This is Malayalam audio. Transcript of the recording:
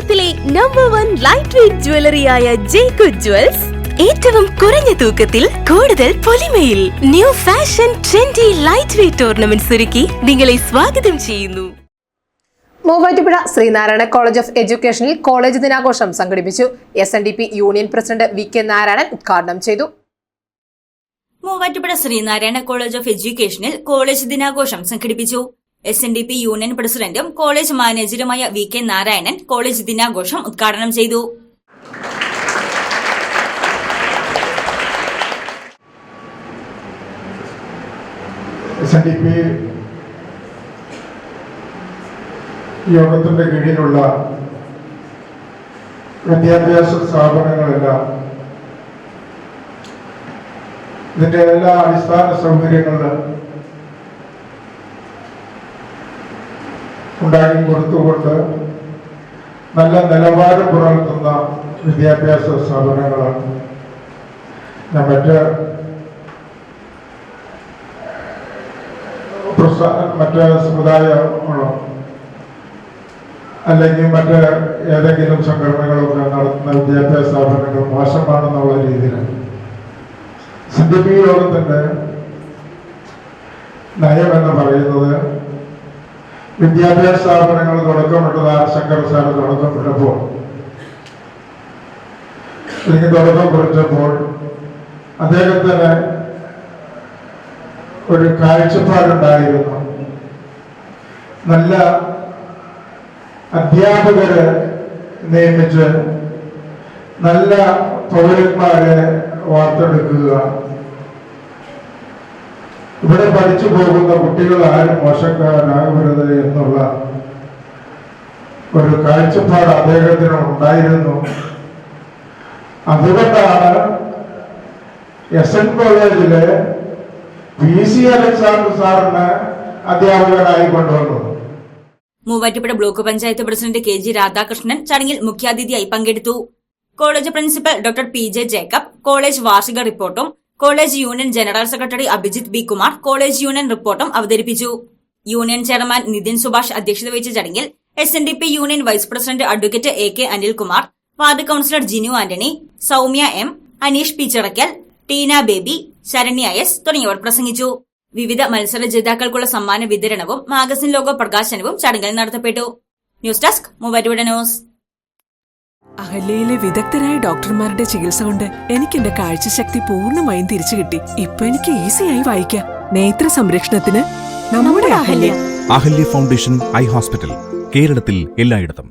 കേരളത്തിലെ നമ്പർ 1 ലൈറ്റ് വെയ്റ്റ് ജ്വല്ലറിയായ ജേക്കോ ജ്വൽസ് ഏറ്റവും കുറഞ്ഞ തൂക്കത്തിൽ കൂടുതൽ പൊലിമയിൽ new fashion trendy light weight ornaments ഒരുക്കി നിങ്ങളെ സ്വാഗതം ചെയ്യുന്നു. മൂവാറ്റുപുഴ ശ്രീനാരായണ കോളേജ് ഓഫ് എഡ്യൂക്കേഷനിൽ കോളേജ് ദിനാഘോഷം സംഘടിപ്പിച്ചു. SNDP union president VK Narayanan ഉദ്ഘാടനം ചെയ്തു. മൂവാറ്റുപുഴ ശ്രീനാരായണ കോളേജ് ഓഫ് എഡ്യൂക്കേഷനിൽ കോളേജ് ദിനാഘോഷം സംഘടിപ്പിച്ചു. SNDP യൂണിയൻ പ്രസിഡന്റും കോളേജ് മാനേജറുമായ VK നാരായണൻ കോളേജ് ദിനാഘോഷം ഉദ്ഘാടനം ചെയ്തു. SNDP യോഗത്തിന്റെ കീഴിലുള്ള വിദ്യാഭ്യാസ സ്ഥാപനങ്ങളെല്ലാം ഇതിന്റെ എല്ലാ അടിസ്ഥാന സൗകര്യങ്ങളും ഉണ്ടാക്കി കൊടുത്തുകൊണ്ട് നല്ല നിലവാരം പുലർത്തുന്ന വിദ്യാഭ്യാസ സ്ഥാപനങ്ങളാണ്. ഞാൻ മറ്റ് സമുദായങ്ങളോ അല്ലെങ്കിൽ മറ്റ് ഏതെങ്കിലും സംഘടനകളൊക്കെ നടത്തുന്ന വിദ്യാഭ്യാസ സ്ഥാപനങ്ങൾ മോശമാണെന്നുള്ള രീതിയിലാണ് SNDP യോഗത്തിന്റെ നയമെന്ന് പറയുന്നത്. വിദ്യാഭ്യാസ സ്ഥാപനങ്ങൾ തുടക്കമിട്ടത് ശങ്കർ സാറ് തുടക്കം കുറിച്ചപ്പോൾ അദ്ദേഹത്തിന് ഒരു കാഴ്ചപ്പാടുണ്ടായിരുന്നു. നല്ല അധ്യാപകരെ നിയമിച്ച് നല്ല പൗരന്മാരെ വാർത്തെടുക്കുക, ഇവിടെ പഠിച്ചു പോകുന്ന കുട്ടികൾ ആരും മോശക്കാരാകരുത് എന്നുള്ള ഒരു കാഴ്ചപ്പാട് അദ്ദേഹത്തിന് ഉണ്ടായിരുന്നു. അതുകൊണ്ടാണ് SN കോളേജിലെ PC അലക്സാണ്ടർ സാറിന് അധ്യാപകനായി കൊണ്ടുവന്നത്. Muvattupuzha block panchayat president KG Radhakrishnan ചടങ്ങിൽ മുഖ്യാതിഥിയായി പങ്കെടുത്തു. College principal doctor PJ Jacob college വാർഷിക റിപ്പോർട്ടും college union general secretary Abhijith B Kumar college union റിപ്പോർട്ടും അവതരിപ്പിച്ചു. യൂണിയൻ ചെയർമാൻ നിതിൻ സുഭാഷ് അധ്യക്ഷത വഹിച്ച ചടങ്ങിൽ SNDP union vice president advocate AK Anilkumar, ward councillor Jinu Antony, Soumya M, Aneesh P Chirakkal, Teena Baby, Saranya S തുടങ്ങിയവർ പ്രസംഗിച്ചു. വിവിധ മത്സര ജേതാക്കൾക്കുള്ള സമ്മാന വിതരണവും മാഗസിൻ ലോഗോ പ്രകാശനവും ചടങ്ങിൽ നടത്തപ്പെട്ടു. News desk Muvattupuzha news. അഹല്യയിലെ വിദഗ്ധരായ ഡോക്ടർമാരുടെ ചികിത്സ കൊണ്ട് എനിക്ക് എന്റെ കാഴ്ചശക്തി പൂർണ്ണമായും തിരിച്ചു കിട്ടി. ഇപ്പൊ എനിക്ക് ഈസിയായി വായിക്കാം. നേത്ര സംരക്ഷണത്തിന് നമ്മുടെ Ahalya. Ahalya foundation eye hospital, കേരളത്തിൽ എല്ലായിടത്തും.